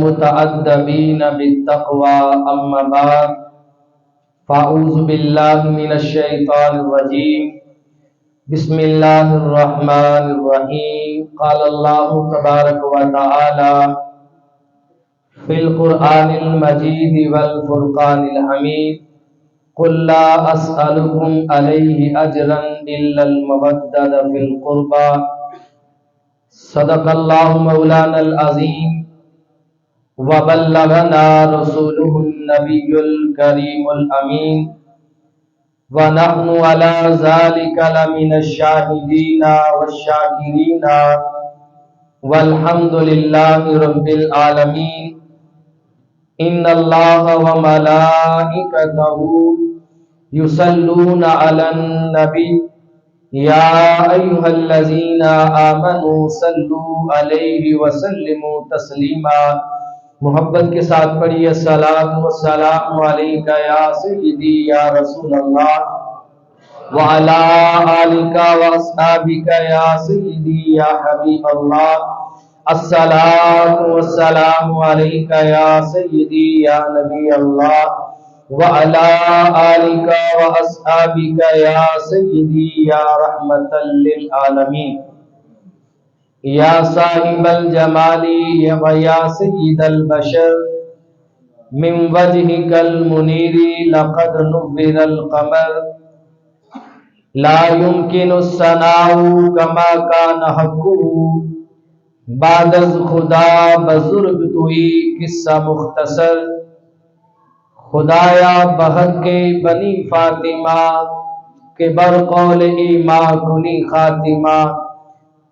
متأدبين بالتقوى أما بعد فأعوذ بالله من الشيطان الرجيم بسم الله الرحمن الرحيم قال الله تبارك وتعالى في القرآن المجيد والفرقان الحميد قل لا أسألكم عليه أجرا إلا المودة في القربى صدق الله مولانا العظيم وبلغنا رسوله النبي الكريم الأمين ونحن على ذلك لمن الشاهدين والشاكرين والحمد لله رب العالمين إن الله وملائكته يصلون على النبي يا أيها الذين آمنوا صلوا عليه وسلموا تسلیما محبت کے ساتھ پڑھیے الصلاۃ والسلام علیک یا سیدی یا رسول اللہ وعلی آلک واصحابک یا سیدی یا حبیب اللہ الصلاۃ والسلام علیک یا سیدی یا نبی اللہ وعلی آلک واصحابک یا سیدی یا رحمۃ للعالمین یا صاحب الجمال یا سید البشر من وجهك المنیر لقد نور القمر لا يمكن الثناء كما كان حقه بعد از خدا بزرگ توئی قصہ مختصر خدایا بحق کے بنی فاطمہ کے برقول ایما کنی خاتمہ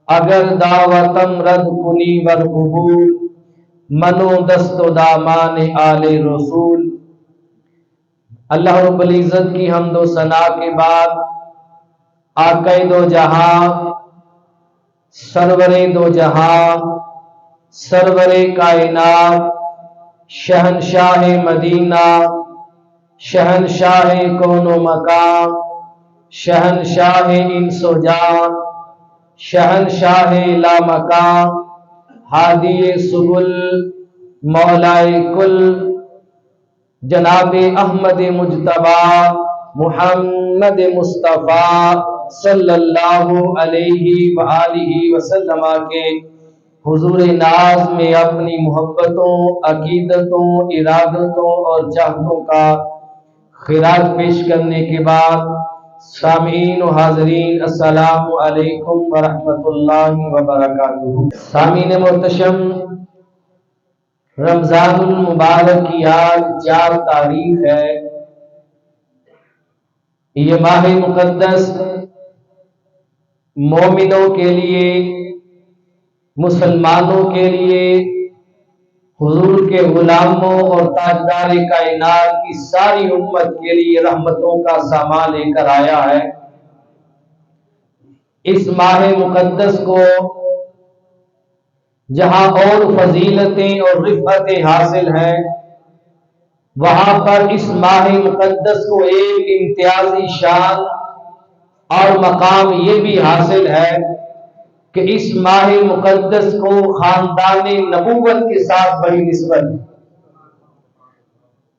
اگر دعوتم رد کنی ور قبول منو دست و دامان آل رسول۔ اللہ رب العزت کی حمد و ثنا کے بعد آقا دو جہاں سرور دو جہاں سرور کائنات شہنشاہ مدینہ شہنشاہ کون و مکان شہنشاہ انس و جان شہنشاہ لامکان ہادی سبل مولائے کل جناب احمد مجتبی محمد مصطفیٰ صلی اللہ علیہ وآلہ وسلم کے حضور ناز میں اپنی محبتوں عقیدتوں ارادتوں اور چاہتوں کا خراج پیش کرنے کے بعد سامعین و حاضرین السلام علیکم ورحمۃ اللہ وبرکاتہ۔ سامعین محتشم، رمضان المبارک کی آج 4 تاریخ ہے۔ یہ ماہ مقدس مومنوں کے لیے مسلمانوں کے لیے حضور کے غلاموں اور تاجدار کائنات کی ساری امت کے لیے رحمتوں کا سامان لے کر آیا ہے۔ اس ماہ مقدس کو جہاں اور فضیلتیں اور رفعتیں حاصل ہیں، وہاں پر اس ماہ مقدس کو ایک امتیازی شان اور مقام یہ بھی حاصل ہے کہ اس ماہ مقدس کو خاندان نبوت کے ساتھ بڑی نسبت ہے۔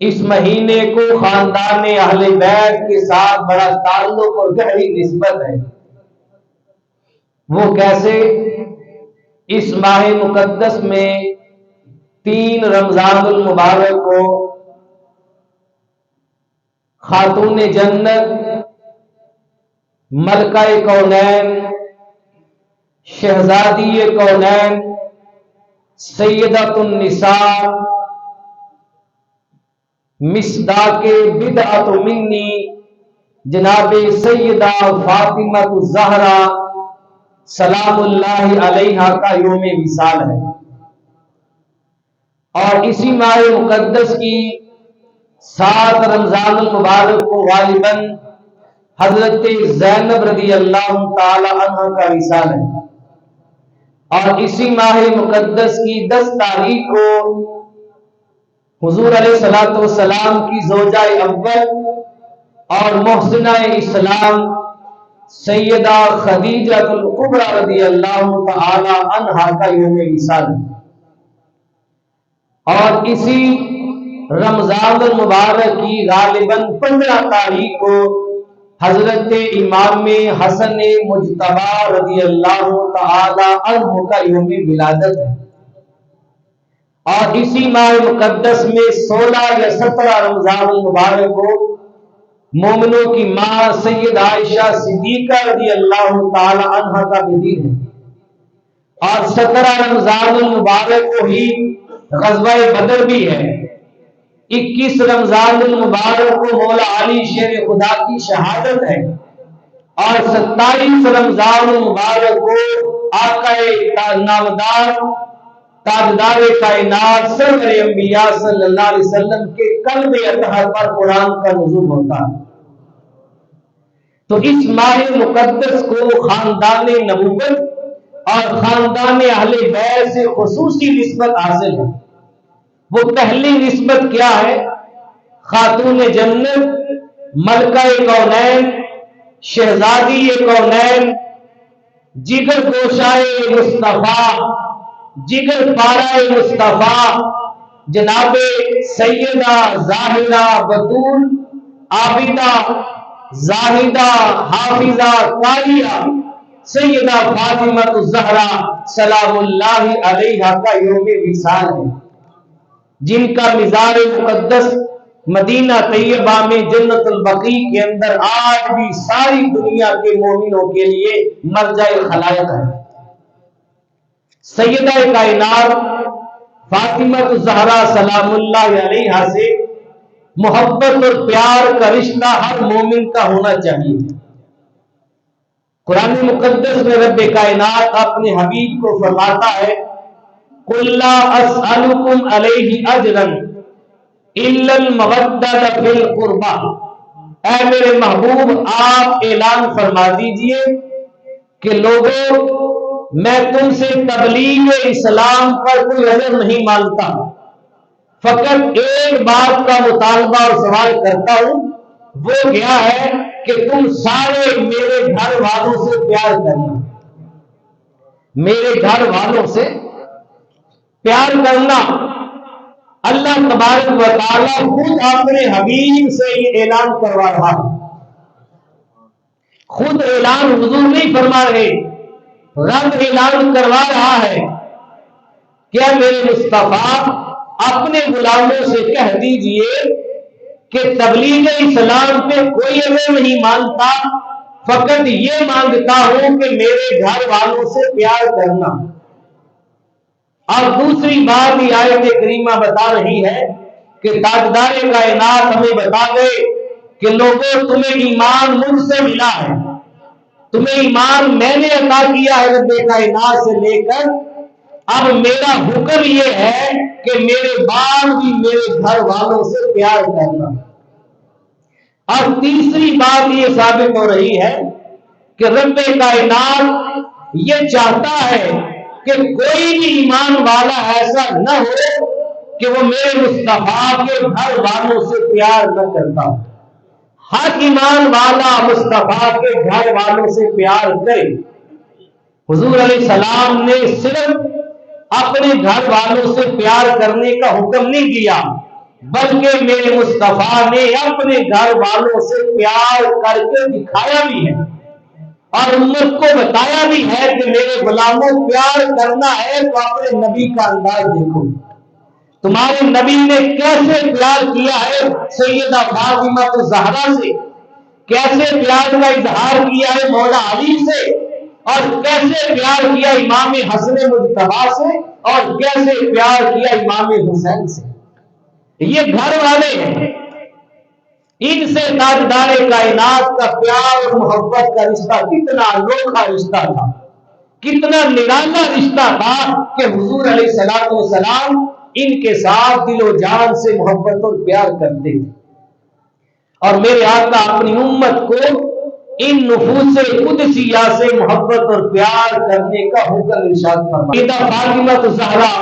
اس مہینے کو خاندان اہل بیت کے ساتھ بڑا تعلق اور گہری نسبت ہے۔ وہ کیسے؟ اس ماہ مقدس میں 3 رمضان المبارک کو خاتون جنت ملکہ کونین شہزادی کونین سیدۃ النساء مصداق بدعۃ منی جناب سیدہ فاطمہ الزہرا سلام اللہ علیہا کا یوم وصال ہے، اور اسی ماہ مقدس کی 7 رمضان المبارک کو غالباً حضرت زینب رضی اللہ تعالی عنہ کا وصال ہے، اور اسی ماہ مقدس کی 10 تاریخ کو حضور علیہ الصلوۃ والسلام کی زوجہ اول اور محسنہ اسلام سیدہ خدیجہ الکبریٰ رضی اللہ تعالی عنہا کا یوم وصال، اور اسی رمضان المبارک کی غالباً 15 تاریخ کو حضرت امام حسن مجتبی رضی اللہ تعالی عنہ کا یوم ولادت ہے، اور اسی ماہ مقدس میں 16 یا 17 رمضان المبارک کو مومنوں کی ماں سید عائشہ صدیقہ رضی اللہ تعالی عنہ کا بھی دن ہے، اور 17 رمضان المبارک کو ہی غزوہ بدر بھی ہے۔ 21 رمضان المبارک کو مولا علی شیر خدا کی شہادت ہے، اور 27 رمضان المبارک کو آقا نامدار تاجدار کائنات سرور انبیاء صلی اللہ علیہ وسلم کے قلب اطہر پر قرآن کا نزول ہوتا ہے۔ تو اس ماہ مقدس کو خاندان نبوت اور خاندان اہل بیت سے خصوصی نسبت حاصل ہے۔ وہ پہلی نسبت کیا ہے؟ خاتون جنت، ملکہ کونین، شہزادی کونین، جگر گوشائے مصطفیٰ، جگر پارہ مصطفیٰ، جناب سیدہ ظاہرہ بطول عابدہ زاہدہ حافظہ قاریہ سیدہ فاطمہ الزہرا سلام اللہ علیہا کا یوم وصال ہے، جن کا مزار مقدس مدینہ طیبہ میں جنت البقیع کے اندر آج بھی ساری دنیا کے مومنوں کے لیے مرجع خلائق ہے۔ سیدہ کائنات فاطمہ الزہرا سلام اللہ علیہا سے محبت اور پیار کا رشتہ ہر مومن کا ہونا چاہیے۔ قرآن مقدس میں رب کائنات اپنے حبیب کو فرماتا ہے قُلْ لَا أَسْأَلُكُمْ عَلَيْهِ أَجْرًا إِلَّا الْمَوَدَّةَ فِي الْقُرْبَى، اے میرے محبوب آپ اعلان فرما دیجئے کہ لوگوں میں تم سے تبلیغ اسلام پر کوئی اجر نہیں مانگتا، فقط ایک بات کا مطالبہ اور سوال کرتا ہوں، وہ کیا ہے کہ تم سارے میرے گھر والوں سے پیار کرنا، میرے گھر والوں سے پیار کرنا۔ اللہ تبارک و تعالیٰ خود اپنے حبیب سے یہ اعلان کروا رہا ہے، خود اعلان حضور نہیں فرما رہے، رب اعلان کروا رہا ہے کیا میرے مصطفیٰ اپنے غلاموں سے کہہ دیجئے کہ تبلیغ اسلام پہ کوئی اجر نہیں مانگتا، فقط یہ مانگتا ہوں کہ میرے گھر والوں سے پیار کرنا۔ اور دوسری بات یہ آیت کریمہ بتا رہی ہے کہ تاجدار کائنات ہمیں بتا گئے کہ لوگوں تمہیں ایمان مجھ سے ملا ہے، تمہیں ایمان میں نے عطا کیا ہے رب کائنات سے لے کر، اب میرا حکم یہ ہے کہ میرے بعد بھی میرے گھر والوں سے پیار کرنا۔ اور تیسری بات یہ ثابت ہو رہی ہے کہ رب کائنات یہ چاہتا ہے کہ کوئی بھی ایمان والا ایسا نہ ہو کہ وہ میرے مصطفیٰ کے گھر والوں سے پیار نہ کرتا، ہر ایمان والا مصطفیٰ کے گھر والوں سے پیار کرے۔ حضور علیہ السلام نے صرف اپنے گھر والوں سے پیار کرنے کا حکم نہیں دیا، بلکہ میرے مصطفیٰ نے اپنے گھر والوں سے پیار کر کے دکھایا بھی ہے، اور امت کو بتایا بھی ہے کہ میرے غلاموں پیار کرنا ہے تو اپنے نبی کا انداز دیکھو، تمہارے نبی نے کیسے پیار کیا ہے سیدہ فاطمہ الزہرا سے، کیسے پیار کا اظہار کیا ہے مولا علی سے، اور کیسے پیار کیا امام حسن مجتبی سے، اور کیسے پیار کیا امام حسین سے۔ یہ گھر والے ہیں، ان سے تاجدار کائنات کا پیار اور محبت کا رشتہ کتنا انوکھا رشتہ تھا، کتنا نرالا رشتہ تھا کہ حضور علیہ السلام ان کے ساتھ دل و جان سے محبت اور پیار کرتے تھے۔ اور میرے آقا اپنی امت کو ان نفوس قدسیہ سے محبت اور پیار کرنے کا حکم ارشاد فرمایا۔ سیدہ فاطمہ الزہرا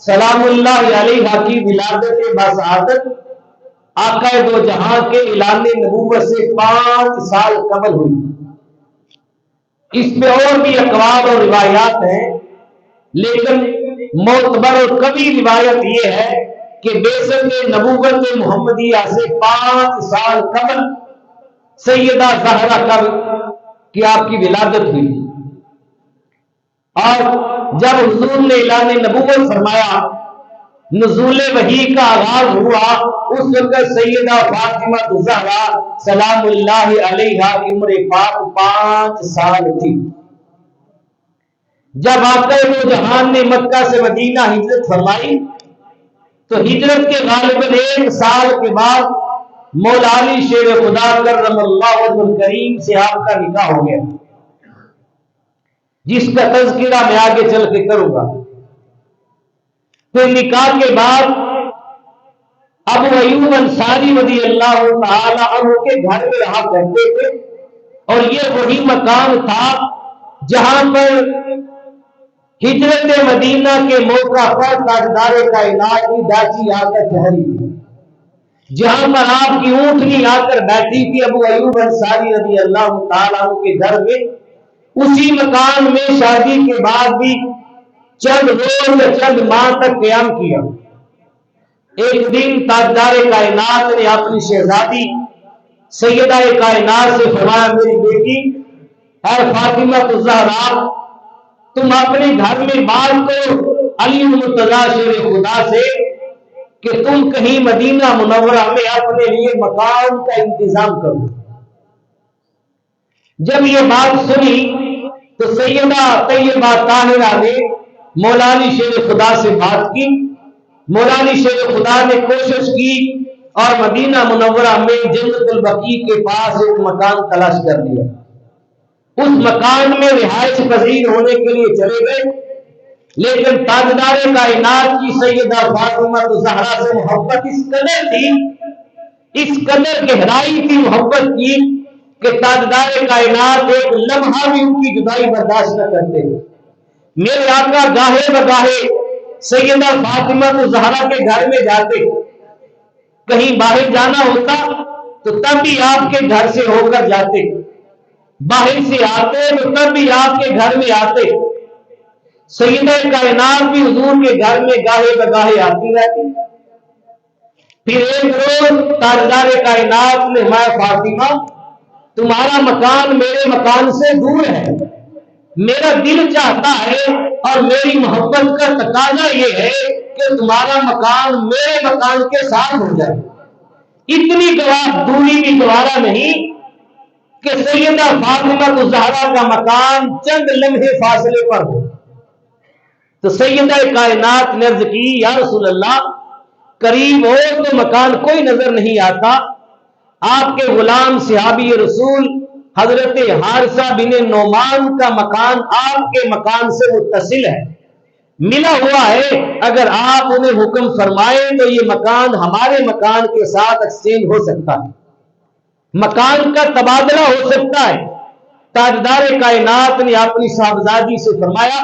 سلام اللہ علیہا کی ولادت بسعادت آقا دو جہاں کے اعلان نبوت سے 5 سال قبل ہوئی۔ اس پہ اور بھی اقوال اور روایات ہیں، لیکن معتبر اور قوی روایت یہ ہے کہ بعثت نبوت محمدیہ سے 5 سال قبل سیدہ زہرا کی آپ کی ولادت ہوئی، اور جب حضور نے اعلان نبوت فرمایا، نزول وحی کا آغاز ہوا، اس وقت سیدہ فاطمہ زہرا سلام اللہ علیہا کی عمر پاک 5 سال تھی۔ جب آقا دو جہان نے مکہ سے مدینہ ہجرت فرمائی تو ہجرت کے غالباً 1 سال کے بعد مولا علی شیر خدا کرم اللہ وجہہ الکریم سے آپ کا نکاح ہو گیا، جس کا تذکرہ میں آگے چل کے کروں گا۔ پھر نکاح کے بعد ابو ایوب انصاری رضی اللہ تعالی عنہ کے گھر میں رہا کرتے تھے، اور یہ وہی مکان تھا جہاں پر ہجرت مدینہ کے موقع پر تاجدار کائنات کی ڈاچی آ کر ٹھہری تھی، جہاں پر آپ کی اونٹنی آ کر بیٹھی تھی ابو ایوب انصاری رضی اللہ تعالیٰ عنہ کے گھر میں۔ اسی مکان میں شادی کے بعد بھی چند روز یا چند ماہ تک قیام کیا۔ ایک دن تاجدار کائنات نے اپنی شہزادی سیدہ کائنات سے فرمایا، میری بیٹی اے فاطمہ الزہرا، تم اپنے گھر میں بات کرو علی المرتضیٰ شیر خدا سے کہ تم کہیں مدینہ منورہ میں اپنے لیے مکان کا انتظام کرو۔ جب یہ بات سنی تو سیدہ طیبہ طاہرہ نے مولا علی شیر خدا سے بات کی۔ مولا علی شیر خدا نے کوشش کی اور مدینہ منورہ میں جنت البقیع کے پاس ایک مکان تلاش کر لیا۔ اس مکان میں رہائش پذیر ہونے کے لیے چلے گئے، لیکن تاجدار کائنات کی سیدہ فاطمہ زہرا سے محبت اس قدر تھی، اس قدر گہرائی تھی محبت کی کہ تاجدار کائنات ایک لمحہ بھی ان کی جدائی برداشت نہ کرتے۔ میرے آقا گاہے بگاہے سیدہ فاطمہ زہرا کے گھر میں جاتے، کہیں باہر جانا ہوتا تو تب بھی آپ کے گھر سے ہو کر جاتے، باہر سے آتے تو تب بھی آپ کے گھر میں آتے۔ سیدہ کائنات بھی حضور کے گھر میں گاہے بگاہے آتی رہتی۔ پھر ایک روز تاجدار کائنات نے فرمایا، فاطمہ تمہارا مکان میرے مکان سے دور ہے، میرا دل چاہتا ہے اور میری محبت کا تقاضا یہ ہے کہ تمہارا مکان میرے مکان کے ساتھ ہو جائے۔ اتنی دوری بھی گوارا نہیں کہ سیدہ فاطمہ زہرا کا مکان چند لمحے فاصلے پر ہو۔ تو سیدہ کائنات نے عرض کی، یا رسول اللہ قریب ہو تو مکان کوئی نظر نہیں آتا، آپ کے غلام صحابی رسول حضرت حارثہ بن نعمان کا مکان آپ کے مکان سے متصل ہے، ملا ہوا ہے، اگر آپ انہیں حکم فرمائیں تو یہ مکان ہمارے مکان کے ساتھ ایکسچینج ہو سکتا ہے، مکان کا تبادلہ ہو سکتا ہے۔ تاجدار کائنات نے اپنی صاحبزادی سے فرمایا،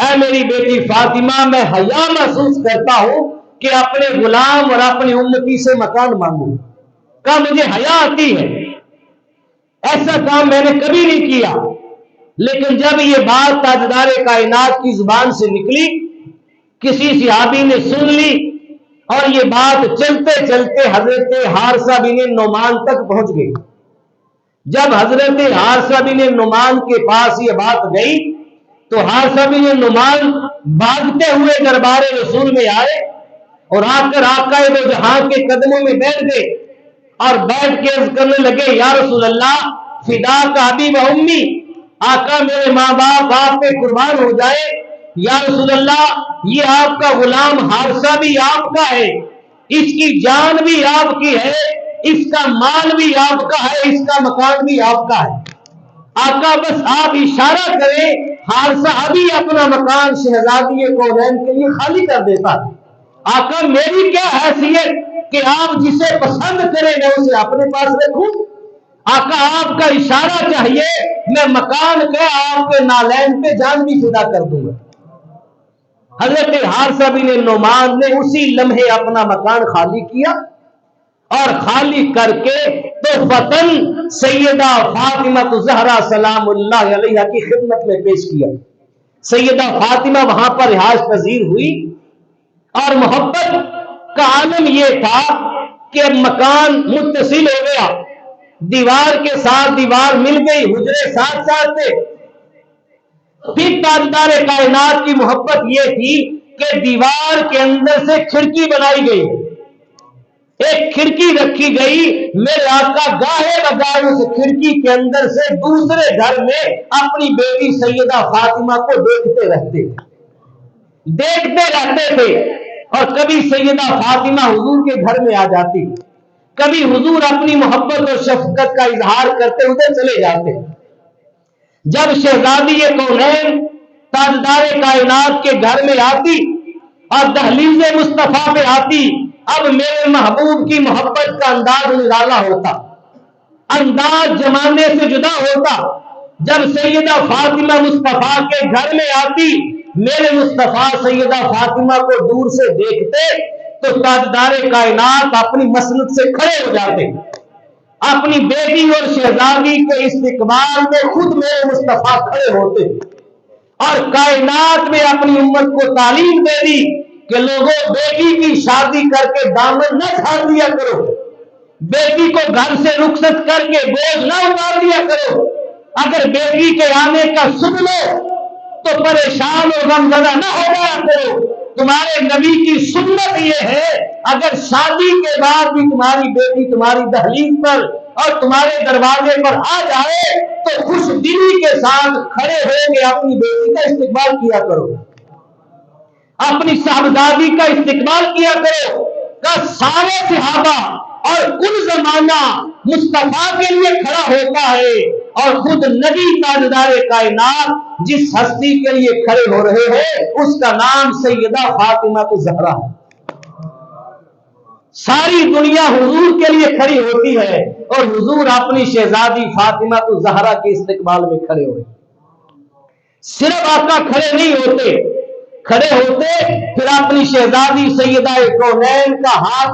اے میری بیٹی فاطمہ میں حیا محسوس کرتا ہوں کہ اپنے غلام اور اپنی امتی سے مکان مانگوں، کہا مجھے حیا آتی ہے، ایسا کام میں نے کبھی نہیں کیا۔ لیکن جب یہ بات تاجدار کائنات کی زبان سے نکلی، کسی صحابی نے سن لی اور یہ بات چلتے چلتے حضرت حارثہ بن نعمان تک پہنچ گئی۔ جب حضرت حارثہ بن نعمان کے پاس یہ بات گئی تو حارثہ بن نعمان بھاگتے ہوئے دربار رسول میں آئے اور آ کر آقا دو جہاں کے قدموں میں بیٹھ گئے اور بیٹھ کے عرض کرنے لگے، یا رسول اللہ فدا کا ابی و امی، آقا میرے ماں باپ آپ پہ قربان ہو جائے، یا رسول اللہ یہ آپ کا غلام حارثہ بھی آپ کا ہے، اس کی جان بھی آپ کی ہے، اس کا مال بھی آپ کا ہے، اس کا مکان بھی آپ کا ہے۔ آقا بس آپ اشارہ کریں، حارثہ ابھی اپنا مکان شہزادی کونین کے لیے خالی کر دیتا۔ آقا میری کیا حیثیت کہ آپ جسے پسند کریں میں اسے اپنے پاس رکھوں؟ آقا آپ کا اشارہ چاہیے، میں مکان کا آپ کے نالین پہ جان بھی فدا کر دوں گا۔ حضرت حارثہ بن نعمان نے اسی لمحے اپنا مکان خالی کیا اور خالی کر کے تو فتن سیدہ فاطمہ زہرا سلام اللہ علیہا کی خدمت میں پیش کیا۔ سیدہ فاطمہ وہاں پر رہائش پذیر ہوئی، اور محبت کا عالم یہ تھا کہ مکان متصل ہو گیا، دیوار کے ساتھ دیوار مل گئی، حجرے ساتھ ساتھ تھے۔ پھر تاجدار کائنات کی محبت یہ تھی کہ دیوار کے اندر سے کھڑکی بنائی گئی، ایک کھڑکی رکھی گئی، میرے آقا گاہے بگاہے اس کھڑکی کے اندر سے دوسرے گھر میں اپنی بیٹی سیدہ فاطمہ کو دیکھتے رہتے تھے، اور کبھی سیدہ فاطمہ حضور کے گھر میں آ جاتی، کبھی حضور اپنی محبت اور شفقت کا اظہار کرتے ہوئے چلے جاتے۔ جب شہزادی کونین تاجدار کائنات کے گھر میں آتی اور دہلیز مصطفیٰ پہ آتی، اب میرے محبوب کی محبت کا انداز نرالا ہوتا، انداز زمانے سے جدا ہوتا۔ جب سیدہ فاطمہ مصطفیٰ کے گھر میں آتی، میرے مصطفیٰ سیدہ فاطمہ کو دور سے دیکھتے تو تاجدار کائنات اپنی مسند سے کھڑے ہو جاتے، اپنی بیٹی اور شہزادی کے استقبال میں خود میرے مصطفیٰ کھڑے ہوتے، اور کائنات میں اپنی امت کو تعلیم دے دی کہ لوگوں، بیٹی کی شادی کر کے دامن نہ چھاڑ دیا کرو، بیٹی کو گھر سے رخصت کر کے بوجھ نہ اتار دیا کرو، اگر بیٹی کے آنے کا سن لو تو پریشان اور غمزدہ نہ ہو جایا کرو۔ تمہارے نبی کی سنت یہ ہے، اگر شادی کے بعد بھی تمہاری بیٹی تمہاری دہلیز پر اور تمہارے دروازے پر آ جائے تو خوش دلی کے ساتھ کھڑے ہو کے اپنی بیٹی کا استقبال کیا کرو، اپنی صاحبزادی کا استقبال کیا کرو۔ کہ سارے صحابہ اور کل زمانہ مصطفیٰ کے لیے کھڑا ہوتا ہے، اور خود نبی تاجدار کائنات جس ہستی کے لیے کھڑے ہو رہے ہیں اس کا نام سیدہ فاطمہ الزہرا ہے۔ ساری دنیا حضور کے لیے کھڑی ہوتی ہے، اور حضور اپنی شہزادی فاطمہ الزہرا کے استقبال میں کھڑے ہوئے۔ صرف آقا کھڑے نہیں ہوتے، کھڑے ہوتے پھر اپنی شہزادی سیدہ کونین کا ہاتھ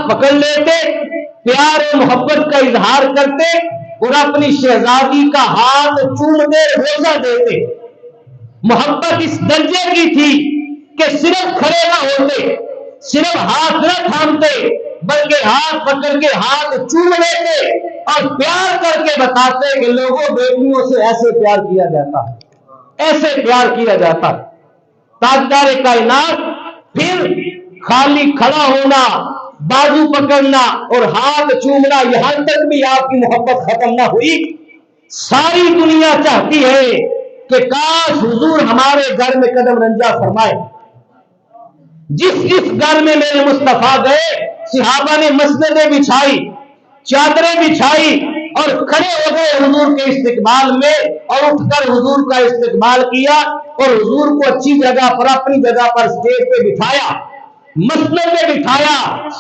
پکڑ لیتے، پیار و محبت کا اظہار کرتے، اور اپنی شہزادی کا ہاتھ چومتے، بوسہ دیتے۔ محبت اس درجے کی تھی کہ صرف کھڑے نہ ہوتے، صرف ہاتھ نہ تھامتے، بلکہ ہاتھ پکڑ کے ہاتھ چوم لیتے اور پیار کر کے بتاتے کہ لوگوں، بیٹیوں سے ایسے پیار کیا جاتا ہے، ایسے پیار کیا جاتا ہے۔ تاجدار کائنات پھر خالی کھڑا ہونا، بازو پکڑنا اور ہاتھ چومنا، یہاں تک بھی آپ کی محبت ختم نہ ہوئی۔ ساری دنیا چاہتی ہے کہ کاش حضور ہمارے گھر میں قدم رنجہ فرمائے۔ جس گھر میں میرے مصطفیٰ گئے، صحابہ نے مسندیں بچھائی، چادریں بچھائی اور کھڑے ہو گئے حضور کے استقبال میں، اور اٹھ کر حضور کا استقبال کیا، اور حضور کو اچھی جگہ پر، اپنی جگہ پر اسٹیج پہ بٹھایا، مسند میں بٹھایا۔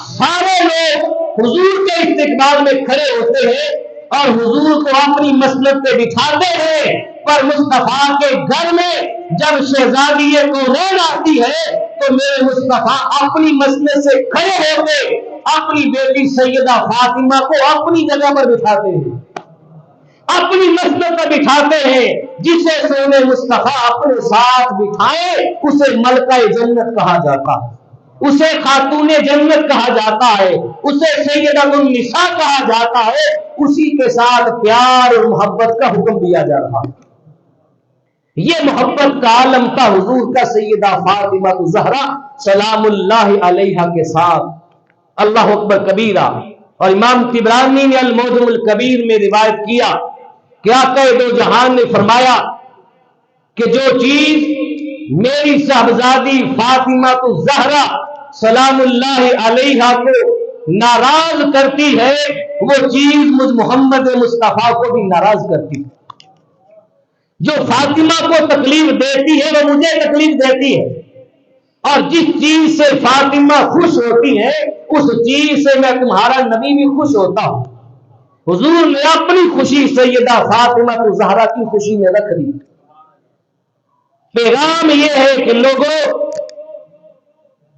سارے لوگ حضور کے استقبال میں کھڑے ہوتے ہیں اور حضور کو اپنی مسند پہ بٹھاتے ہیں، پر مصطفیٰ کے گھر میں جب شہزادی کونین آتی ہے تو میرے مصطفیٰ اپنی مسند سے کھڑے ہو کے اپنی بیٹی سیدہ فاطمہ کو اپنی جگہ پر بٹھاتے ہیں، اپنی مسند پر بٹھاتے ہیں۔ جسے سونے مصطفیٰ اپنے ساتھ بٹھائے اسے ملکہ جنت کہا جاتا ہے، اسے خاتون جنت کہا جاتا ہے، اسے سیدہ النساء کہا جاتا ہے، اسی کے ساتھ پیار اور محبت کا حکم دیا جا رہا ہے۔ یہ محبت کا عالم تھا حضور کا سیدہ فاطمہ الزہرا سلام اللہ علیہا کے ساتھ۔ اللہ اکبر کبیرہ۔ اور امام طبرانی نے المعجم الکبیر میں روایت کیا کہ آقا دو جہان نے فرمایا کہ جو چیز میری صاحبزادی فاطمہ الزہرا سلام اللہ علیہا کو ناراض کرتی ہے، وہ چیز مجھ محمد مصطفیٰ کو بھی ناراض کرتی ہے۔ جو فاطمہ کو تکلیف دیتی ہے وہ مجھے تکلیف دیتی ہے، اور جس چیز سے فاطمہ خوش ہوتی ہے اس چیز سے میں تمہارا نبی بھی خوش ہوتا ہوں۔ حضور نے اپنی خوشی سیدہ فاطمہ الزہرا کی خوشی میں رکھ دی۔ پیغام یہ ہے کہ لوگوں،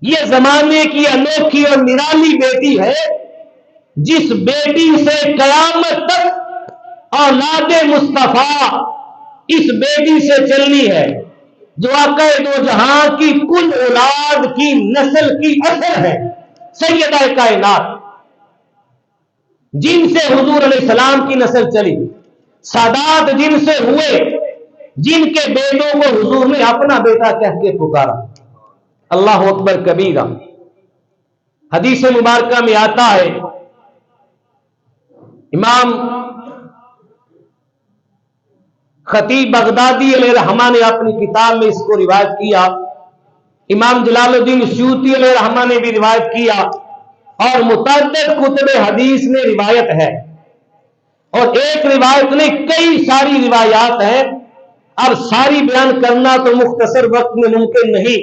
یہ زمانے کی انوکھی اور نرالی بیٹی ہے، جس بیٹی سے قیامت تک اولاد مصطفیٰ اس بیٹی سے چلنی ہے جو آقا دو جہاں کی کل اولاد کی نسل کی اثر ہے، سیدہ کائنات، جن سے حضور علیہ السلام کی نسل چلی، سادات جن سے ہوئے، جن کے بیٹوں کو حضور نے اپنا بیٹا کہہ کے پکارا۔ اللہ اکبر کبیرہ۔ حدیث مبارکہ میں آتا ہے، امام خطیب بغدادی علیہ رحمہ نے اپنی کتاب میں اس کو روایت کیا، امام جلال الدین سیوطی علیہ رحمہ نے بھی روایت کیا، اور متعدد کتب حدیث میں روایت ہے، اور ایک روایت نہیں کئی ساری روایات ہیں، اب ساری بیان کرنا تو مختصر وقت میں ممکن نہیں۔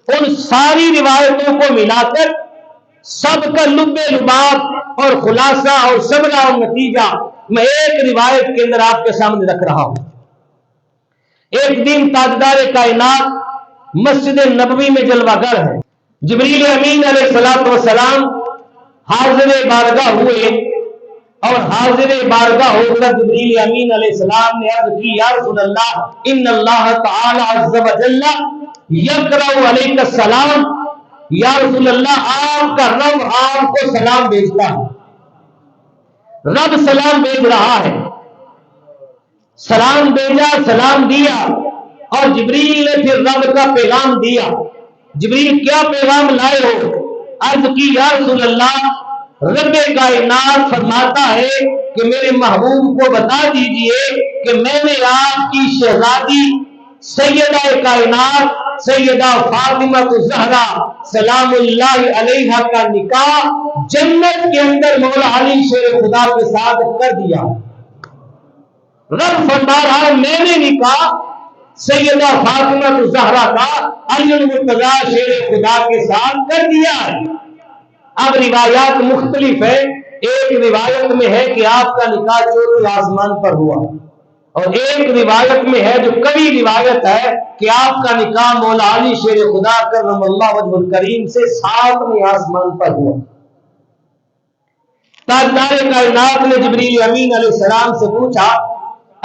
ان ساری روایتوں کو ملا کر سب کا لب لباب اور خلاصہ اور ثمرہ اور نتیجہ میں ایک روایت کے اندر آپ کے سامنے رکھ رہا ہوں۔ ایک دن تاجدار کائنات مسجد نبوی میں جلوہ گر ہے، جبریل امین علیہ السلام حاضر بارگاہ ہوئے، اور حاضر بارگاہ ہو کر جبریل امین علیہ السلام نے عرض کی، یا رسول اللہ، ان اللہ تعالی عز و جل یقرأ علیک السلام، یا رسول اللہ آپ کا رب آپ کو سلام بھیجتا ہے، رب سلام بھیج رہا ہے۔ سلام بھیجا، سلام دیا، اور جبریل نے پھر رب کا پیغام دیا۔ جبریل کیا پیغام لائے ہو؟ عرض کی، یا رسول اللہ، رب کائنات فرماتا ہے کہ میرے محبوب کو بتا دیجئے کہ میں نے آپ کی شہزادی سیدہ کائنات سیدہ فاطمہ الزہرا سلام اللہ علیہا کا نکاح جنت کے اندر مولا علی شیر خدا کے ساتھ کر دیا۔ رب فرما رہا ہے میں نے نکاح سیدہ فاطمہ الزہرا کا علی المرتضی شیر خدا کے ساتھ کر دیا ہے۔ اب روایات مختلف ہے، ایک روایت میں ہے کہ آپ کا نکاح چوتھے آسمان پر ہوا، اور ایک روایت میں ہے جو کبھی روایت ہے کہ آپ کا نکاح مولا علی شیر خدا کرم اللہ وجہ الکریم سے 7ویں آسمان پر ہوا۔ تاجدار کائنات نے جبریل امین علیہ السلام سے پوچھا،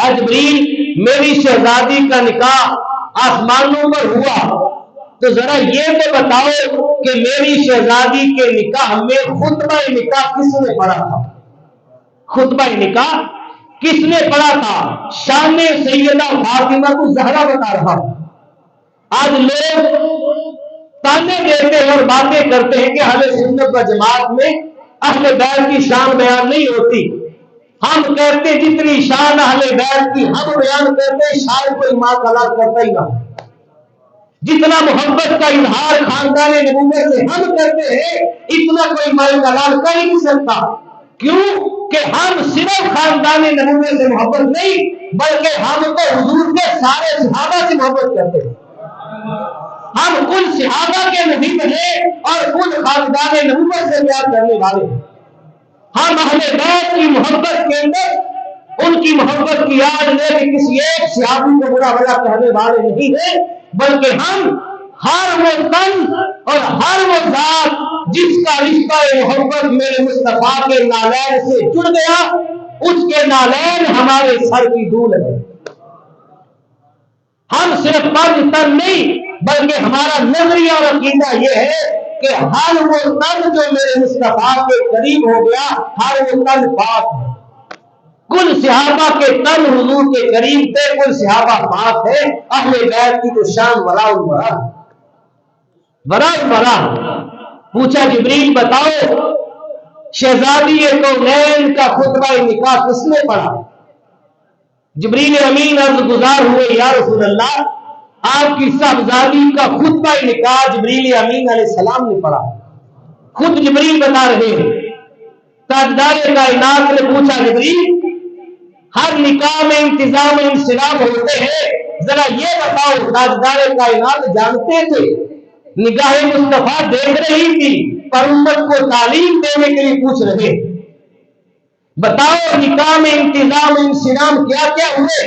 اے جبریل، میری شہزادی کا نکاح آسمانوں پر ہوا، تو ذرا یہ تو بتاؤ کہ میری شہزادی کے نکاح میں خطبہ نکاح کس نے پڑھا تھا؟ خطبہ نکاح کس نے پڑھا تھا؟ شان سیدہ فاطمہ الزہرا بتا رہا۔ آج لوگ تانے دیتے ہیں اور باتیں کرتے ہیں کہ اہل سنت و جماعت میں اہل بیت کی شان بیان نہیں ہوتی۔ ہم کہتے جتنی شان اہل بیت کی ہم بیان کرتے ہیں شاید کوئی ماں طلاق کرتا ہی نہ، جتنا محبت کا اظہار خاندان نبوت سے ہم کرتے ہیں اتنا کوئی ماں طلاق کر ہی نہیں سکتا۔ کیوں کہ ہم صرف خاندان نبوت سے محبت نہیں بلکہ ہم تو حضور کے سارے صحابہ سے محبت کرتے ہیں۔ ہم ان صحابہ کے محب ہیں اور ان خاندان نبوت سے پیار کرنے والے ہیں۔ ہم اہل بیت کی محبت کے اندر ان کی محبت کی یاد میں کسی ایک صحابی کو برا بھلا کہنے والے نہیں ہیں، بلکہ ہم ہر وہ تن اور ہر وہ ذات جس کا رشتہ محبت میرے مصطفیٰ کے نالین سے جڑ گیا اس کے نالین ہمارے سر کی دھول ہے۔ ہم صرف پر تن نہیں بلکہ ہمارا نظریہ اور عقیدہ یہ ہے کہ ہر وہ تن جو میرے مصطفیٰ کے قریب ہو گیا ہر وہ تن پاک ہے۔ کل صحابہ کے تن حضور کے قریب تھے، کل صحابہ پاک ہے۔ اہل بیت کی تو شان وراء الورا وراء الورا۔ پوچھا جبریل بتاؤ شہزادی کونین کا خطبہ نکاح کس نے پڑھا؟ جبریل امین عرض گزار ہوئے، یا رسول اللہ، آپ کی صاحبزادی کا خطبہ نکاح جبریل امین علیہ السلام نے پڑھا۔ خود جبریل بتا رہے ہیں۔ تاجدار کائنات نے پوچھا جبریل ہر نکاح میں انتظام انصراف ہوتے ہیں، ذرا یہ بتاؤ تاجدار کائنات جانتے تھے نگاہ مصطفیٰ دیکھ رہی تھی پر امت کو تعلیم دینے کے لیے پوچھ رہے، بتاؤ نکاح میں انتظام انصراف کیا کیا ہوئے؟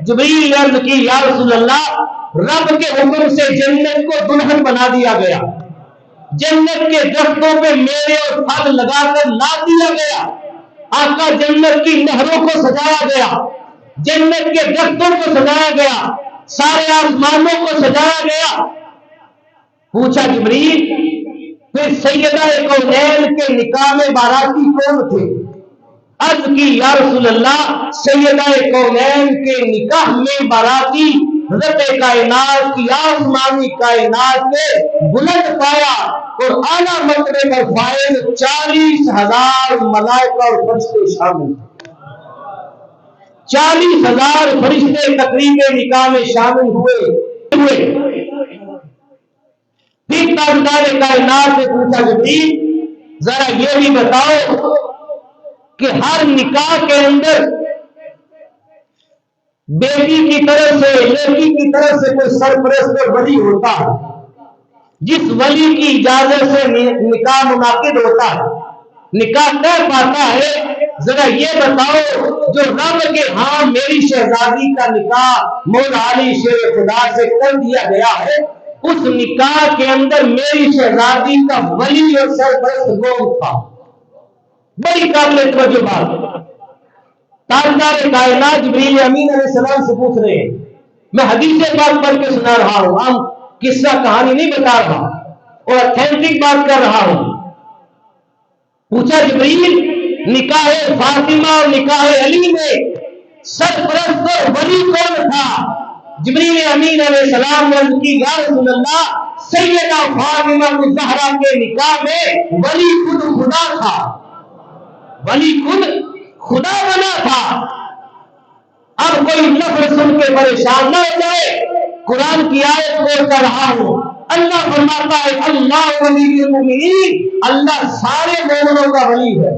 جبریل نے عرض کی، یا رسول اللہ، رب کے حکم سے جنت کو دلہن بنا دیا گیا، جنت کے درختوں پہ میوے اور پھل لگا کر لا دیا گیا، آقا جنت کی نہروں کو سجایا گیا، جنت کے درختوں کو سجایا گیا، سارے آسمانوں کو سجایا گیا۔ پوچھا جبریل پھر سیدہ کونین کے نکاح میں باراتی کون تھے؟ عرض کی یا رسول اللہ سیدہ کونین کے نکاح میں باراتی رب کائنات کی آسمانی کائنات کے بلند پایا اور اعلیٰ مرتبے پر فائز 40,000 ملائکہ اور فرشتے شامل تھے۔ 40,000 فرشتے تقریب نکاح میں شامل ہوئے۔ پھر تاجدار کائنات سے پوچھا جبریل ذرا یہ بھی بتاؤ کہ ہر نکاح کے اندر بیٹی کی طرف سے لڑکی کی طرف سے کوئی سرپرست ولی ہوتا ہے، جس ولی کی اجازت سے نکاح منعقد ہوتا ہے، نکاح طے پاتا ہے۔ ذرا یہ بتاؤ جو رب کے ہاں میری شہزادی کا نکاح مولا علی شیر خدا سے کر دیا گیا ہے، اس نکاح کے اندر میری شہزادی کا ولی اور سرپرست کون تھا؟ بڑی قابل توجہ بات۔ تاجدار کائنات جبریل امین علیہ السلام سے پوچھ رہے ہیں، میں حدیث پاک پڑھ کے سنا رہا ہوں، ہم قصہ کہانی نہیں بتا رہا اور اتھینٹک بات کر رہا ہوں۔ پوچھا جبریل نکاح فاطمہ اور نکاح علی میں سرپرست اور ولی کون تھا؟ جبریل امین علیہ السلام نے عرض کی یا رسول اللہ سیدہ فاطمہ الزہرا کے نکاح میں ولی خود خدا تھا، ولی خود خدا بنا تھا۔ اب کوئی لفظ سن کے پریشان نہ ہو جائے، قرآن کی آیت پڑھ کر رہا ہوں، اللہ فرماتا ہے اللہ ولی المؤمنین، اللہ سارے مومنوں کا ولی ہے۔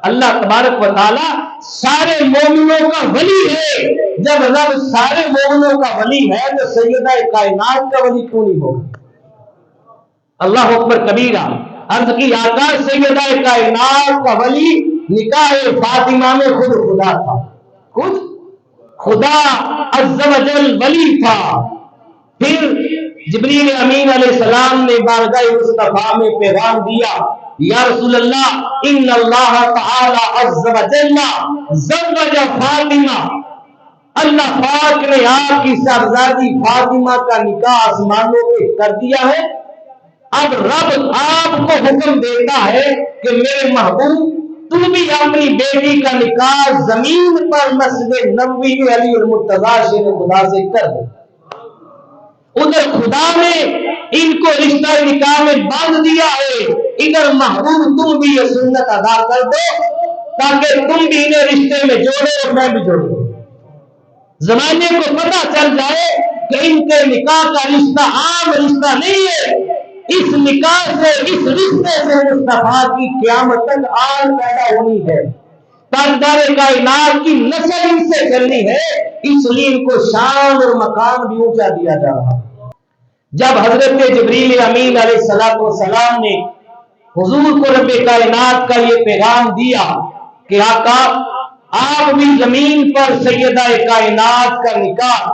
اللہ تبارک و تعالی سارے مومنوں کا ولی ہے۔ جب رب سارے مومنوں کا ولی ہے تو سیدہ کائنات کا ولی کیوں نہیں ہوگا؟ اللہ اکبر کبیرہ۔ عرض کی آقا سیدہ کائنات کا ولی نکاح فاطمہ میں خود خدا تھا، خود خدا عز و جل ولی تھا۔ پھر جبریل امین علیہ السلام نے بارگاہ مصطفیٰ میں پیغام دیا یا رسول اللہ ان اللہ تعالی عز و جل زوج فاطمہ، اللہ پاک نے آپ کی شہزادی فاطمہ کا نکاح آسمانوں پہ کر دیا ہے۔ اب رب آپ کو حکم دیتا ہے کہ میرے محبوب تو بھی اپنی بیٹی کا نکاح زمین پر مسجد نبوی میں علی المرتضیٰ شیر خدا سے کر دو۔ ادھر خدا نے ان کو رشتہ نکاح میں باندھ دیا ہے، ادھر محبوب تم بھی یہ سنت ادا کر دو تاکہ تم بھی انہیں رشتے میں جوڑو اور میں بھی جوڑوں۔ زمانے کو پتہ چل جائے کہ ان کے نکاح کا رشتہ عام رشتہ نہیں ہے، اس نکاح سے اس رشتے سے مصطفیٰ کی قیامت تک آل پیدا ہونی ہے، تاجدار کائنات کی نسل ان سے چلنی ہے، اس لیے ان کو شان اور مقام بھی اونچا دیا جا رہا ہے۔ جب حضرت جبریل امین علیہ السلام نے حضور کو رب کائنات کا یہ پیغام دیا کہ آقا آپ بھی زمین پر سیدہ کائنات کا نکاح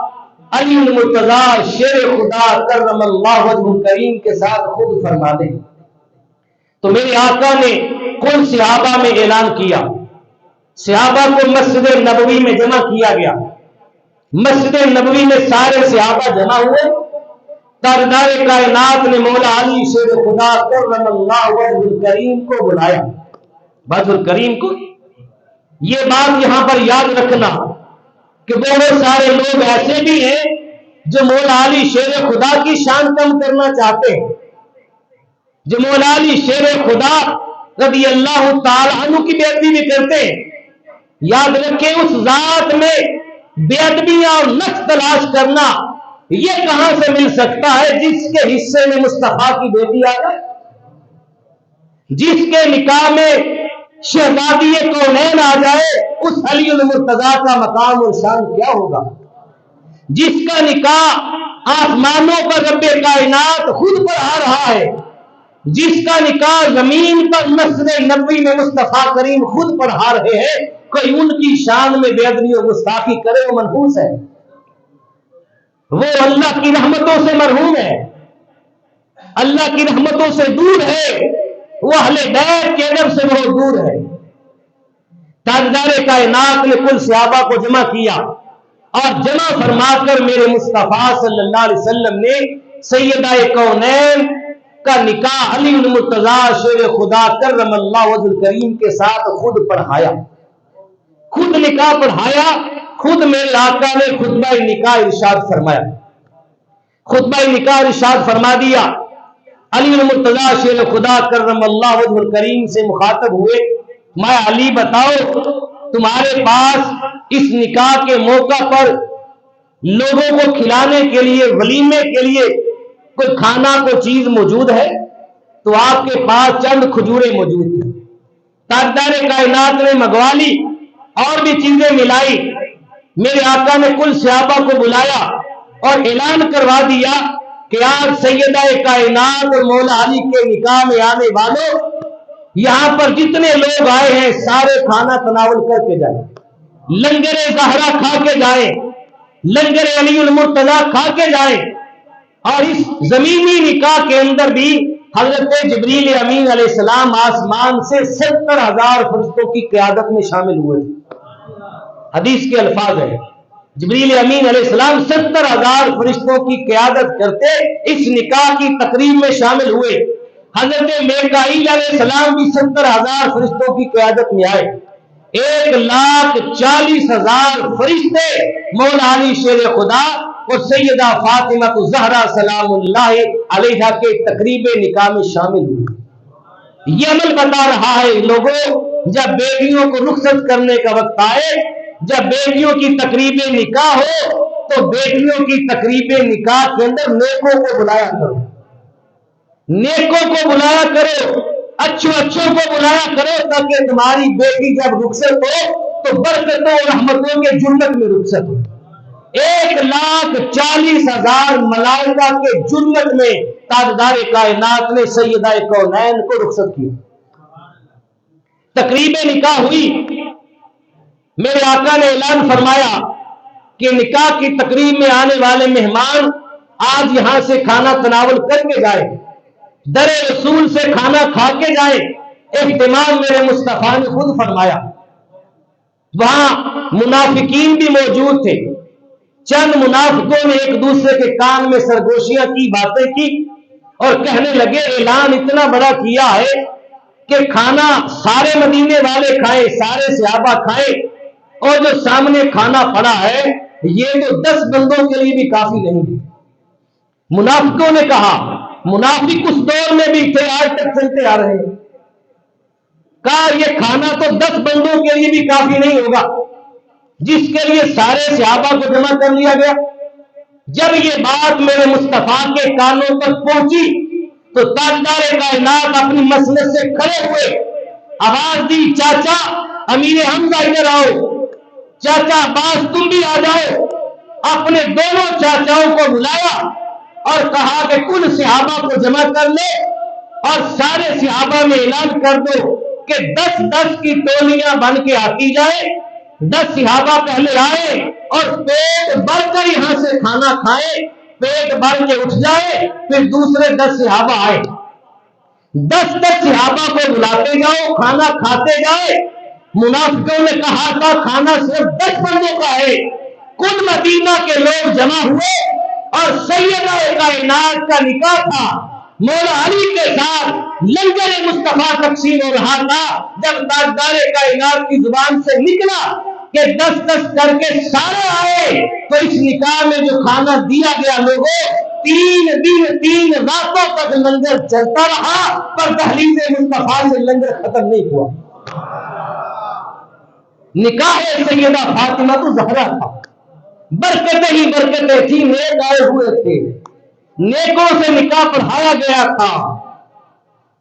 علی المرتضیٰ شیر خدا کرم اللہ وجہ کریم کے ساتھ خود فرما دیں، تو میرے آقا نے کل صحابہ میں اعلان کیا، صحابہ کو مسجد نبوی میں جمع کیا گیا، مسجد نبوی میں سارے صحابہ جمع ہوئے، تاجدار کائنات نے مولا علی شیر خدا کرم اللہ وجہ کریم کو بلایا، وجہ کریم کو۔ یہ بات یہاں پر یاد رکھنا کہ بہت سارے لوگ ایسے بھی ہیں جو مولا علی شیر خدا کی شان کم کرنا چاہتے ہیں، جو مولا علی شیر خدا رضی اللہ تعالی عنہ کی بے ادبی بھی کرتے ہیں۔ یاد رکھیں اس ذات میں بے ادبیاں اور نقص تلاش کرنا یہ کہاں سے مل سکتا ہے جس کے حصے میں مصطفیٰ کی بیٹی آ جائے، جس کے نکاح میں شہزادی کونین آ جائے، اس علی المرتضیٰ کا مقام اور شان کیا ہوگا، جس کا نکاح آسمانوں پر رب کائنات خود پڑھا رہا ہے، جس کا نکاح زمین پر مسجد نبوی میں مصطفیٰ کریم خود پڑھا رہے ہیں، کوئی ان کی شان میں بے ادبی اور گستاخی کرے وہ منحوس ہے، وہ اللہ کی رحمتوں سے مرحوم ہے، اللہ کی رحمتوں سے دور ہے، وہ اہل بیت کے ادب سے بہت دور ہے۔ تاجدار کائنات نے کل صحابہ کو جمع کیا اور جمع فرما کر میرے مصطفیٰ صلی اللہ علیہ وسلم نے سیدہ کونین کا نکاح علی المرتضیٰ شیر خدا کرم اللہ وجہ الکریم کے ساتھ خود پڑھایا، خود نکاح پڑھایا، خود میرے آقا نے خطبہ نکاح ارشاد فرمایا، خطبہ نکاح ارشاد فرما دیا۔ علی المرتضیٰ شیر خدا کرم اللہ وجہ الکریم سے مخاطب ہوئے، میں علی بتاؤ تمہارے پاس اس نکاح کے موقع پر لوگوں کو کھلانے کے لیے، ولیمے کے لیے کوئی کھانا کوئی چیز موجود ہے؟ تو آپ کے پاس چند کھجوریں موجود تھیں۔ تاجدار کائنات نے منگوا لی اور بھی چیزیں ملائی، میرے آقا نے کل صحابہ کو بلایا اور اعلان کروا دیا کہ آج سیدہ کائنات اور مولا علی کے نکاح میں آنے والوں، یہاں پر جتنے لوگ آئے ہیں سارے کھانا تناول کر کے جائیں، لنگر زہرا کھا کے جائیں، لنگر علی المرتضیٰ کھا کے جائیں۔ اور اس زمینی نکاح کے اندر بھی حضرت جبریل امین علیہ السلام آسمان سے 70,000 فرشتوں کی قیادت میں شامل ہوئے تھے۔ حدیث کے الفاظ ہیں، جبریل امین علیہ السلام 70,000 فرشتوں کی قیادت کرتے اس نکاح کی تقریب میں شامل ہوئے۔ حضرت میکائیل علیہ السلام بھی 70,000 فرشتوں کی قیادت میں آئے۔ 1,40,000 فرشتے مولا علی شیر خدا اور سیدہ فاطمہ الزہرا سلام اللہ علیہا کے تقریب نکاح میں شامل ہوئے۔ یہ عمل بتا رہا ہے لوگوں، جب بیٹیوں کو رخصت کرنے کا وقت آئے، جب بیٹیوں کی تقریب نکاح ہو تو بیٹیوں کی تقریب نکاح کے اندر نیکوں کو بلایا کرو، نیکوں کو بلایا کرو، اچھوں کو بلایا کرو، تاکہ تمہاری بیٹی جب رخصت ہو تو برکتوں اور رحمتوں کے جنت میں رخصت ہو۔ 1,40,000 ملائکہ کے جنت میں تاجدار کائنات نے سیدہ کونین کو رخصت کیا۔ تقریب نکاح ہوئی، میرے آقا نے اعلان فرمایا کہ نکاح کی تقریب میں آنے والے مہمان آج یہاں سے کھانا تناول کر کے جائے، در رسول سے کھانا کھا کے جائے۔ اہتمام میرے مصطفیٰ نے خود فرمایا۔ وہاں منافقین بھی موجود تھے، چند منافقوں نے ایک دوسرے کے کان میں سرگوشیاں کی، باتیں کی اور کہنے لگے اعلان اتنا بڑا کیا ہے کہ کھانا سارے مدینے والے کھائیں، سارے صحابہ کھائیں، اور جو سامنے کھانا پڑا ہے یہ تو 10 بندوں کے لیے بھی کافی نہیں ہے۔ منافقوں نے کہا، منافق اس دور میں بھی تھے، آج تک چلتے آ رہے ہیں، کہا یہ کھانا تو 10 بندوں کے لیے بھی کافی نہیں ہوگا، جس کے لیے سارے صحابہ کو جمع کر لیا گیا۔ جب یہ بات میرے مصطفیٰ کے کانوں تک پہنچی تو تاجدار کائنات اپنی مسند سے کھڑے ہوئے، آواز دی، چاچا امیر حمزہ ادھر آؤ، چاچا عباس تم بھی آ جاؤ۔ اپنے دونوں چاچاؤں کو بلایا اور کہا کہ کل صحابہ کو جمع کر لے اور سارے صحابہ میں اعلان کر دو کہ 10-10 کی ٹولیاں بن کے آتی جائے، 10 صحابہ پہلے آئے اور پیٹ بھر کر یہاں سے کھانا کھائے، پیٹ بھر کے اٹھ جائے، پھر دوسرے 10 صحابہ آئے، 10 صحابہ کو بلاتے جاؤ، کھانا کھاتے جائے۔ منافقوں نے کہا تھا کھانا صرف 10 بندوں کا ہے۔ کل مدینہ کے لوگ جمع ہوئے اور سیدہ کائنات کا نکاح تھا، مولا علی کے ساتھ لنگر مصطفیٰ تقسیم ہو رہا تھا۔ جب تاجدار کائنات کی زبان سے نکلا کہ 10-10 کر کے سارے آئے تو اس نکاح میں جو کھانا دیا گیا لوگوں، 3 دن 3 راتوں تک لنگر چلتا رہا، پر دہلیز مصطفیٰ سے لنگر ختم نہیں ہوا۔ نکاح سیدہ فاطمہ تو زہرا تھا، برکتیں ہی برکتیں تھی، نیک آئے ہوئے تھے، نیکوں سے نکاح پڑھایا گیا تھا،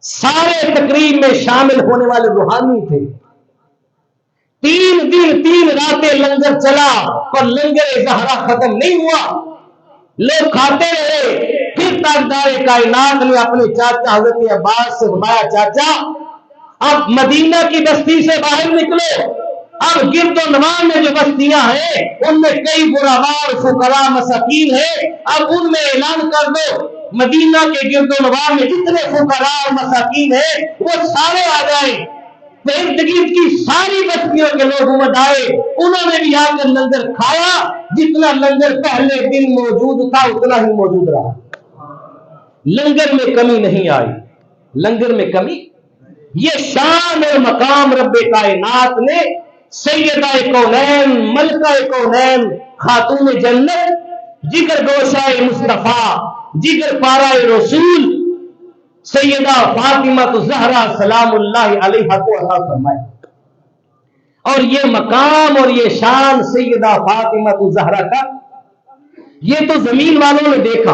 سارے تقریب میں شامل ہونے والے روحانی تھے۔ 3 دن 3 راتیں لنگر چلا پر لنگر زہرا ختم نہیں ہوا، لوگ کھاتے رہے۔ پھر تاجدار کائنات نے اپنے چاچا حضرت عباس سے فرمایا، چاچا اب مدینہ کی بستی سے باہر نکلو، اب گرد و نواح میں جو بستیاں ہیں ان میں کئی غرباء فقراء مساکین ہیں، اب ان میں اعلان کر دو مدینہ کے گرد و نواح میں جتنے فقراء اور مساکین ہیں وہ سارے آ جائیں۔ ارد گرد کی ساری بستیوں کے لوگ امت آئے، انہوں نے بھی آ کر لنگر کھایا، جتنا لنگر پہلے دن موجود تھا اتنا ہی موجود رہا، لنگر میں کمی نہیں آئی، لنگر میں کمی۔ یہ شان اور مقام رب کائنات نے سیدہ کونین، ملکہ کونین، خاتون جنت، جگر گوشہ مصطفیٰ، جگر پارہ رسول سیدہ فاطمہ الزہرا سلام اللہ علیہا کو عطا فرمائے۔ اور یہ مقام اور یہ شان سیدہ فاطمہ الزہرا کا، یہ تو زمین والوں نے دیکھا،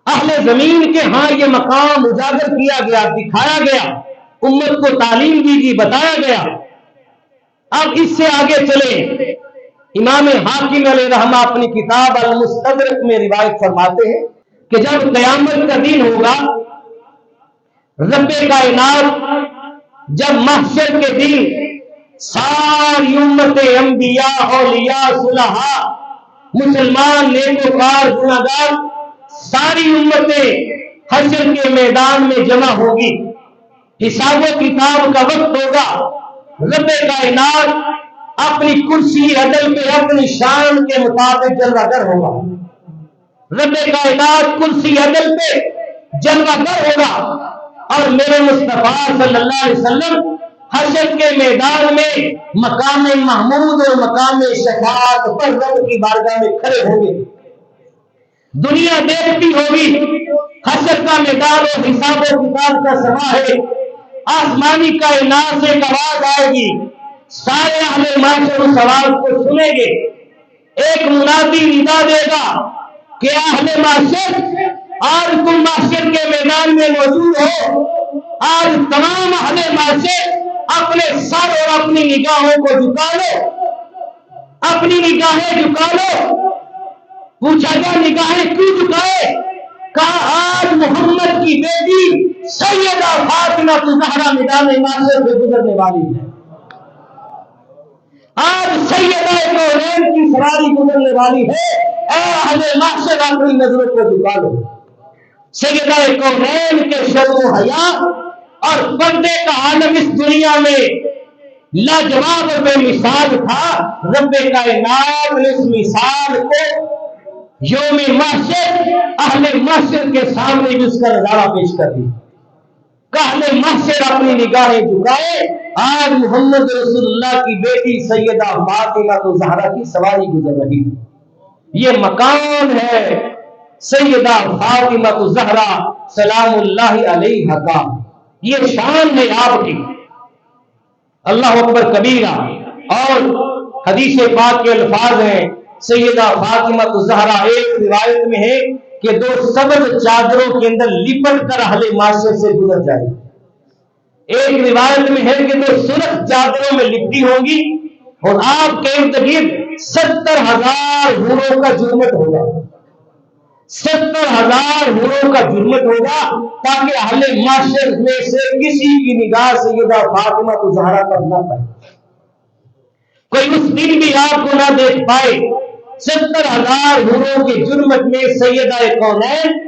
اہل زمین کے ہاں یہ مقام اجاگر کیا گیا، دکھایا گیا، امت کو تعلیم دی گئی، بتایا گیا۔ اب اس سے آگے چلیں، امام حاکم علیہ رحمہ اپنی کتاب المستدرک میں روایت فرماتے ہیں کہ جب قیامت کا دن ہوگا، رب کائنات جب محشر کے دن ساری امت انبیاء، اولیاء، صلحاء، مسلمان، نیکوکار، گنہگار، ساری امتیں حشر کے میدان میں جمع ہوگی، حساب و کتاب کا وقت ہوگا، رب کائنات اپنی کرسی عدل پہ اپنی شان کے مطابق جلوہ گر ہوگا، رب کائنات کرسی عدل پہ جلوہ گر ہوگا، اور میرے مصطفیٰ صلی اللہ علیہ وسلم حشر کے میدان میں مقام محمود اور مقام شفاعت پر رب کی بارگاہ میں کھڑے ہوں گے۔ دنیا دیکھتی ہوگی حشر کا میدان اور حساب و کتاب کا سما ہے، آسمانی کائنات سے ایک آواز آئے گی، سارے اہل معاشر اس آواز کو سنیں گے، ایک منادی ندا دے گا کہ اہل معاشر آج تم معاشر کے میدان میں موجود ہو، آج تمام اہل معاشر اپنے سر اور اپنی نگاہوں کو جھکا لو، اپنی نگاہیں جھکا لو۔ پوچھا گیا نگاہیں کیوں جھکائے؟ کہا آج محمد کی بیٹی سیدہ فاطمہ الزہرا میدان معاشر سے گزرنے والی ہے، آج سیدہ کونین کی سواری گزرنے والی ہے، اے اہل معاشر اپنی نظروں کو جھکا لو۔ سیدہ کونین کے شرم و حیا اور پردے کا عالم اس دنیا میں لاجواب و بے مثال تھا، رب کائنات نے اس مثال کو یوم محشر اہل محشر کے سامنے بھی اس کا نظارہ پیش کر دی۔ اہل محشر اپنی نگاہیں جھکائے، آج محمد رسول اللہ کی بیٹی سیدہ فاطمہ الزہرا کی سواری گزر رہی ہے۔ یہ مقام ہے سیدہ فاطمہ الزہرا سلام اللہ علیہا کا، یہ شان ہے آپ کی۔ اللہ اکبر کبیرہ۔ اور حدیث پاک کے الفاظ ہیں، سیدہ فاطمہ الزہرا ایک روایت میں ہے کہ دو سبز چادروں کے اندر لپٹ کر اہل معاشر سے گزر جائے، ایک روایت میں ہے کہ دو سرخ چادروں میں لپٹی ہوں گی، اور آپ کے ارد گرد 70,000 حوروں کا جرمٹ ہوگا، 70,000 حوروں کا جرمٹ ہوگا، تاکہ اہل معاشر میں سے کسی کی نگاہ سیدہ فاطمہ الزہرا پر نہ پائے، کوئی اس دن بھی آپ کو نہ دیکھ پائے۔ 70,000 حوروں کے جرمٹ میں سیدہ کونین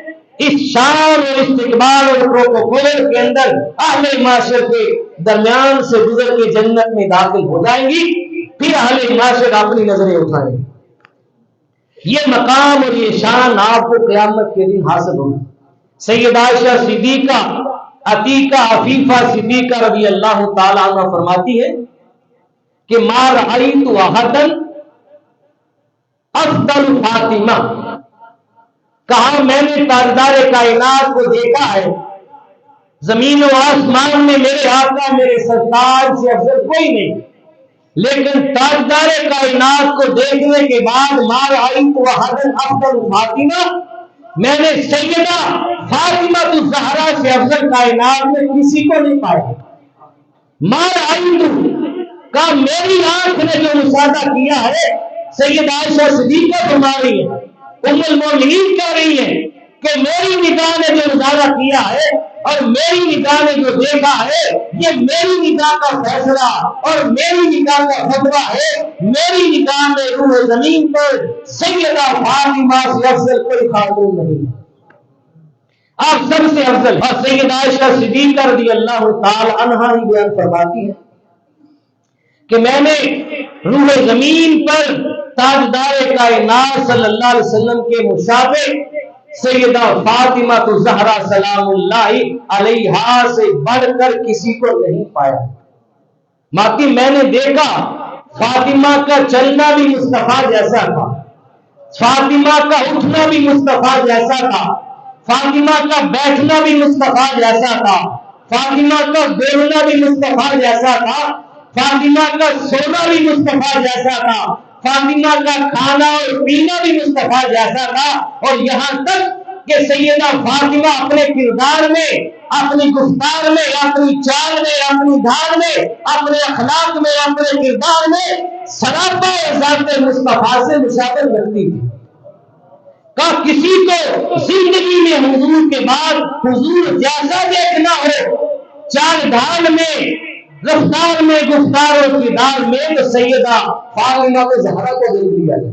اس شان اور استقبال اور پروٹوکول کے اندر اہل معاشر کے درمیان سے گزر کے جنت میں داخل ہو جائیں گی، پھر اہل معاشر اپنی نظریں اٹھائیں گے۔ یہ مقام اور یہ شان آپ کو قیامت کے دن حاصل ہوگی۔ سیدہ عائشہ صدیقہ، عتیقہ عفیفہ صدیقہ رضی اللہ تعالیٰ عنہ فرماتی ہے کہ ما رأیت احدا افضل فاطمہ، کہا میں نے تاجدار کائنات کو دیکھا ہے، زمین و آسمان میں میرے آقا میرے سرکار سے افضل کوئی نہیں، لیکن تاجدار کائنات کو دیکھنے کے بعد ما رأیت احدا افضل فاطمہ، میں نے سیدہ فاطمہ الزہرا سے افضل کائنات میں کسی کو نہیں پایا۔ ما رأیت کا میری آنکھ نے جو مشاہدہ کیا ہے، سیدہ عائشہ صدیقہ فرما رہی ہے، ام المومنین کہہ رہی ہے کہ میری نگاہ نے جو نظارہ کیا ہے اور میری نگاہ نے جو دیکھا ہے، یہ میری نگاہ کا فیصلہ اور میری نگاہ کا فتویٰ ہے، میری نگاہ میں روح زمین پر سیدہ فاطمہ سے افضل کوئی خاتون نہیں ہے۔ آپ سب سے افضل۔ اور سیدہ عائشہ صدیقہ رضی اللہ تعالی عنہا ہی بیان فرماتی ہے کہ میں نے روح زمین پر تاجدار کائنات صلی اللہ علیہ وسلم کے مشابہ سیدہ فاطمہ الزہرا سلام اللہ علیہا سے بڑھ کر کسی کو نہیں پایا۔ ماتی میں نے دیکھا فاطمہ کا چلنا بھی مصطفیٰ جیسا تھا، فاطمہ کا اٹھنا بھی مصطفیٰ جیسا تھا، فاطمہ کا بیٹھنا بھی مصطفیٰ جیسا تھا، فاطمہ کا بولنا بھی مصطفیٰ جیسا تھا، فاطمہ کا سونا بھی مصطفیٰ جیسا تھا، فاطمہ کا کھانا اور پینا بھی مصطفیٰ جیسا تھا۔ اور یہاں تک کہ سیدہ فاطمہ اپنے کردار میں، اپنی گفتار میں، اپنی چال میں، اپنی دھار میں، اپنے اخلاق میں، اپنے کردار میں سراپا ذات مصطفیٰ سے مشابہت رکھتی تھی۔ کہ کسی کو زندگی میں حضور کے بعد حضور جیسا دیکھنا ہو، چال ڈھال میں، رفتار میں، گفتار اور کردار میں، تو سیدہ فاطمہ کو زہرا کو دیکھ لیا جائے،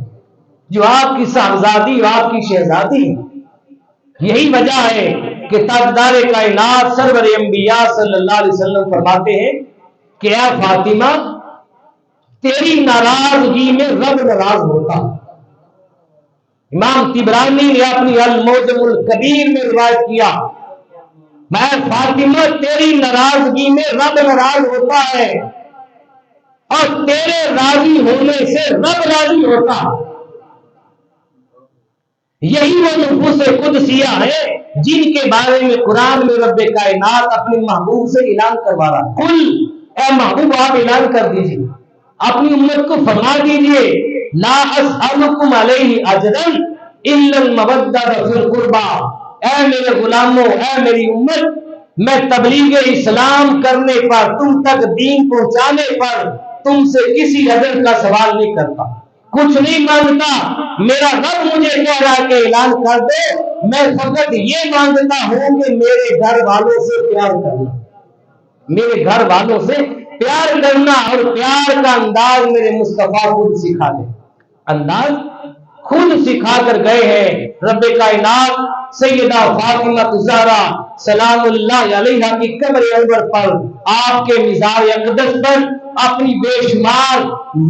جو آپ کی صاحبزادی، آپ کی شہزادی۔ یہی وجہ ہے کہ تاجدار کائنات سرور انبیاء صلی اللہ علیہ وسلم فرماتے ہیں کہ اے فاطمہ، تیری ناراضگی میں رب ناراض ہوتا۔ امام طبرانی نے اپنی المعجم الکبیر میں روایت کیا، میں فاطمہ تیری ناراضگی میں رب ناراض ہوتا ہے، اور تیرے راضی ہونے سے رب راضی ہوتا۔ یہی وہ نفوس قدسیہ ہے جن کے بارے میں قرآن میں رب کائنات اپنے محبوب سے اعلان کروا رہا۔ قل، اے محبوب آپ اعلان کر دیجئے، اپنی امت کو فرما دیجئے، لا اسألکم علیہ اجرا الا المودۃ فی القربى، اے میرے غلاموں، اے میری امت، میں تبلیغ اسلام کرنے پر، تم تک دین پہنچانے پر تم سے کسی اجر کا سوال نہیں کرتا، کچھ نہیں مانگتا۔ میرا رب مجھے کہہ رہا کہ اعلان کر دے، میں فقط یہ مانگتا ہوں کہ میرے گھر والوں سے پیار کرنا، میرے گھر والوں سے پیار کرنا، اور پیار کا انداز میرے مصطفیٰ خود سکھا دے۔ انداز خود سکھا کر گئے ہیں رب کائنات سیدہ فاطمہ الزہرا سلام اللہ علیہا کی قبر انور پر، آپ کے مزار اقدس پر اپنی بے شمار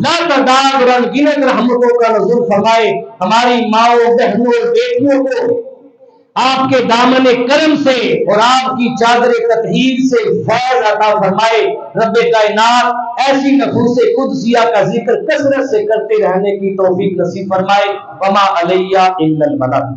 لاتعداد اور انگنت رحمتوں کا نزول فرمائے۔ ہماری ماؤں، بہنوں اور بیٹیوں کو آپ کے دامن کرم سے اور آپ کی چادر تطہیر سے فیض عطا فرمائے۔ رب کائنات ایسی نفوس قدسیہ کا ذکر کثرت سے کرتے رہنے کی توفیق نصیب فرمائے۔ وما علیہ الا البلاغ۔